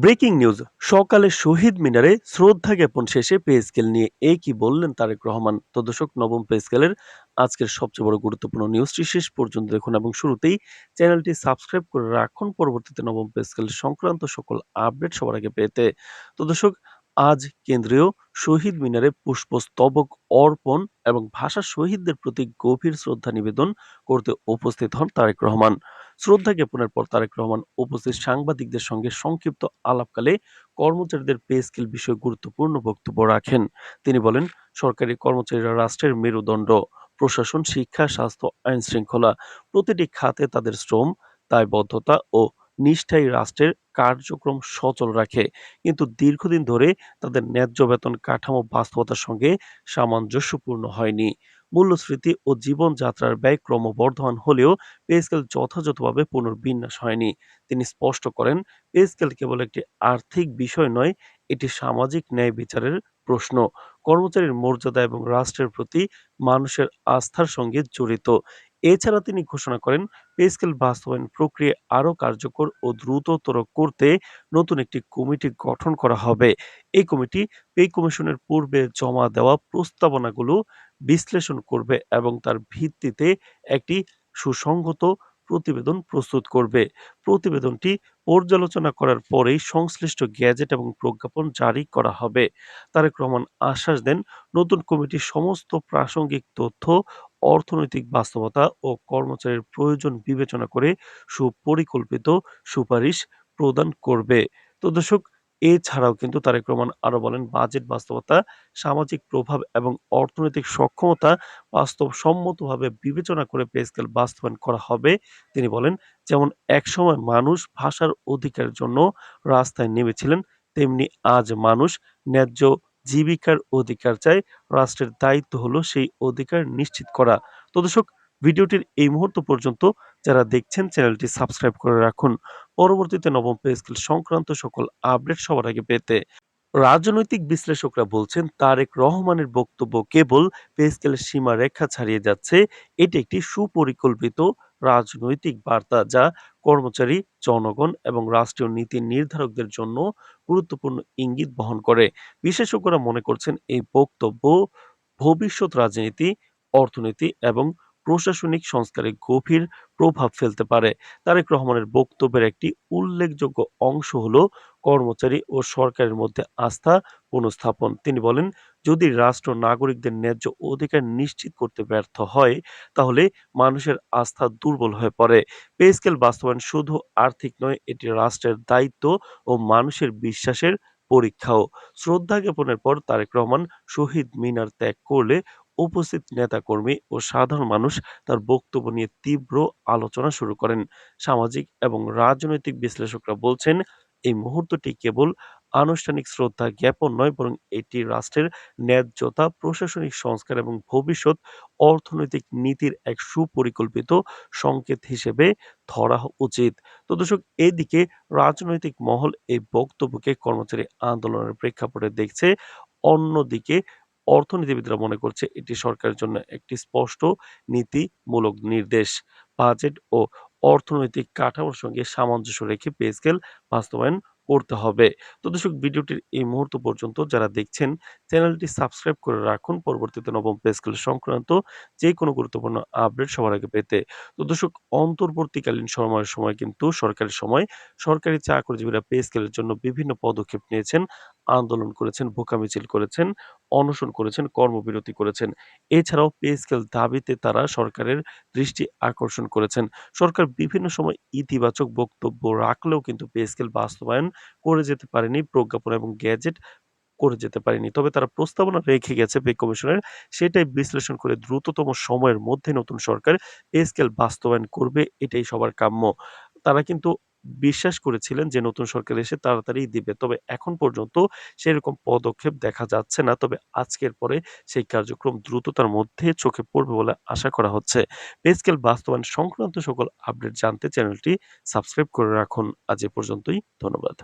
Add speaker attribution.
Speaker 1: Breaking news সকালে শহীদ মিনারে শ্রদ্ধা জ্ঞাপন শেষে পে স্কেল নিয়ে কি বললেন তারেক রহমান। তো দর্শক, নবম পে স্কেলের আজকের সবচেয়ে বড় গুরুত্বপূর্ণ নিউজটি শেষ পর্যন্ত দেখুন এবং শুরুতেই চ্যানেলটি সাবস্ক্রাইব করে রাখুন পরবর্তীতে নবম পে স্কেল সংক্রান্ত সকল আপডেট সবার আগে পেতে। তো দর্শক, আজ কেন্দ্রীয় শহীদ মিনারে পুষ্পস্তবক অর্পণ এবং ভাষা শহীদদের প্রতি গভীর শ্রদ্ধা নিবেদন করতে উপস্থিত হন তারেক রহমান। শ্রদ্ধা জ্ঞাপনের পর তারেক রহমান উপস্থিত সাংবাদিকদের সঙ্গে সংক্ষিপ্ত আলাপকালে কর্মচারীদের পে স্কেল বিষয়ে গুরুত্বপূর্ণ বক্তব্য রাখেন। তিনি বলেন, সরকারি কর্মচারীরা রাষ্ট্রের মেরুদণ্ড। প্রশাসন, শিক্ষা, স্বাস্থ্য, আইন শৃঙ্খলা প্রতিটি খাতে তাদের শ্রম, দায়বদ্ধতা ও নিষ্ঠাই রাষ্ট্রের কার্যক্রম সচল রাখে। কিন্তু দীর্ঘদিন ধরে তাদের ন্যায্য বেতন কাঠামো বাস্তবতার সঙ্গে সামঞ্জস্যপূর্ণ হয়নি। মূল্যস্ফীতি ও জীবনযাত্রার ব্যয় ক্রমবর্ধমান হলেও পে স্কেল যথাযথভাবে পুনর্বিন্যাস হয়নি। তিনি স্পষ্ট করেন, পে স্কেল কেবল একটি আর্থিক বিষয় নয়, এটি সামাজিক ন্যায় বিচারের প্রশ্ন। কর্মচারীর মর্যাদা এবং রাষ্ট্রের প্রতি মানুষের আস্থার সঙ্গে জড়িত। এছাড়া তিনি ঘোষণা করেন, পে স্কেল বাস্তবায়ন প্রক্রিয়া আরও কার্যকর ও দ্রুততর করতে নতুন একটি কমিটি গঠন করা হবে। এই কমিটি পে কমিশনের পূর্বে জমা দেওয়া প্রস্তাবনাগুলো বিশ্লেষণ করবে এবং তার ভিত্তিতে একটি সুসংহত প্রতিবেদন প্রস্তুত করবে। প্রতিবেদনটি পর্যালোচনা করার পরেই সংশ্লিষ্ট গেজেট এবং প্রজ্ঞাপন জারি করা হবে। তারেক রহমান আশ্বাস দেন, নতুন কমিটি সমস্ত প্রাসঙ্গিক তথ্য, অর্থনৈতিক বাস্তবতা ও কর্মচারীর প্রয়োজন বিবেচনা করে সুপরিকল্পিত সুপারিশ প্রদান করবে। তো দর্শক, এছাড়াও কিন্তু তারেক রহমান আরো বলেন, বাজেট বাস্তবতা, সামাজিক প্রভাব এবং অর্থনৈতিক সক্ষমতা বাস্তবসম্মতভাবে বিবেচনা করে পে স্কেল বাস্তবায়ন করা হবে। তিনি বলেন, যেমন একসময় মানুষ ভাষার অধিকারের জন্য রাস্তায় নেমেছিলেন, তেমনি আজ মানুষ ন্যায্য জীবিকার অধিকার চায়। রাষ্ট্রের দায়িত্ব হলো সেই অধিকার নিশ্চিত করা। তো দর্শক, ভিডিওটির এই মুহূর্ত পর্যন্ত যারা দেখছেন চ্যানেলটি সাবস্ক্রাইব করে রাখুন পরবর্তীতে নবম পে স্কেল সংক্রান্ত সকল আপডেট সবার আগে পেতে। রাজনৈতিক বিশ্লেষকরা বলছেন, তারেক রহমানের বক্তব্য কেবল পে স্কেলের সীমারেখা ছাড়িয়ে যাচ্ছে। এটি একটি সুপরিকল্পিত রাজনৈতিক বার্তা যা কর্মচারী, জনগণ এবং রাষ্ট্রীয় নীতি নির্ধারকদের জন্য গুরুত্বপূর্ণ ইঙ্গিত বহন করে। বিশেষজ্ঞরা মনে করছেন, এই বক্তব্য ভবিষ্যৎ রাজনীতি, অর্থনীতি এবং প্রশাসনিক সংস্কারে গভীর প্রভাব ফেলতে পারে। তারেক রহমানের বক্তব্যের একটি উল্লেখযোগ্য অংশ হলো কর্মচারী ও সরকারের মধ্যে আস্থা পুনঃস্থাপন। তিনি বলেন, যদি রাষ্ট্র নাগরিকদের ন্যায্য অধিকার নিশ্চিত করতে ব্যর্থ হয়, তাহলে মানুষের আস্থা দুর্বল হয়ে পড়ে। পে স্কেল বাস্তবায়ন শুধু আর্থিক নয়, এটি রাষ্ট্রের দায়িত্ব ও মানুষের বিশ্বাসের পরীক্ষাও। শ্রদ্ধা জ্ঞাপনের পর তারেক রহমান শহীদ মিনার ত্যাগ করলে উপস্থিত নেতাকর্মী ও সাধারণ মানুষ তার বক্তব্য নিয়ে তীব্র আলোচনা শুরু করেন। সামাজিক এবং রাজনৈতিক বিশ্লেষকরা বলছেন, এই মুহূর্তটি কেবল আনুষ্ঠানিক শ্রদ্ধা জ্ঞাপন নয়, বরং এটি রাষ্ট্রের ন্যায্যতা, প্রশাসনিক সংস্কার এবং ভবিষ্যৎ অর্থনৈতিক নীতির এক সুপরিকল্পিত সংকেত হিসেবে ধরা উচিত। তো দর্শক, এদিকে রাজনৈতিক মহল এই বক্তব্যকে কর্মচারী আন্দোলনের প্রেক্ষাপটে দেখছে। অন্যদিকে অর্থনীতিবিদরা মনে করছে, এটি সরকারের জন্য একটি স্পষ্ট নীতিমূলক নির্দেশ। বাজেট ও অর্থনৈতিক কাঠামোর সঙ্গে সামঞ্জস্য রেখে পে স্কেল বাস্তবায়ন করতে হবে। তো দর্শক, ভিডিওটির এই মুহূর্ত পর্যন্ত যারা দেখছেন চ্যানেলটি সাবস্ক্রাইব করে রাখুন পরবর্তীতে নবম পে স্কেল সংক্রান্ত যে কোনো গুরুত্বপূর্ণ আপডেট সবার আগে পেতে। তো দর্শক, অন্তর্বর্তীকালীন সময়ের সময় কিন্তু সরকারি সময় সরকারি চাকরিজীবীরা পে স্কেলের জন্য বিভিন্ন পদক্ষেপ নিয়েছেন, আন্দোলন করেছেন, ভোকা মিছিল করেছেন, অনশন করেছেন, কর্মবিরতি করেছেন। এছাড়াও পে স্কেল দাবিতে তারা সরকারের দৃষ্টি আকর্ষণ করেছেন। সরকার বিভিন্ন সময় ইতিবাচক বক্তব্য রাখলেও কিন্তু পে স্কেল বাস্তবায়ন করে যেতে পারেনি, প্রজ্ঞাপন এবং গ্যাজেট করে যেতে পারেনি। তবে তারা প্রস্তাবনা রেখে গেছে পে কমিশনের, সেটাই বিশ্লেষণ করে দ্রুততম সময়ের মধ্যে নতুন সরকার পে স্কেল বাস্তবায়ন করবে, এটাই সবার কাম্য। তারা কিন্তু বিশ্বাস করেছিলেন যে নতুন সরকার এসে তাড়াতাড়ি দিবে। তবে এখন পর্যন্ত সেরকম পদক্ষেপ দেখা যাচ্ছে না। তবে আজকের পরে সেই কার্যক্রম দ্রুততার মধ্যে চোখে পড়বে বলে আশা করা হচ্ছে। পে স্কেল বাস্তবায়ন সংক্রান্ত সকল আপডেট জানতে চ্যানেলটি সাবস্ক্রাইব করে রাখুন। আজ এ পর্যন্তই। ধন্যবাদ।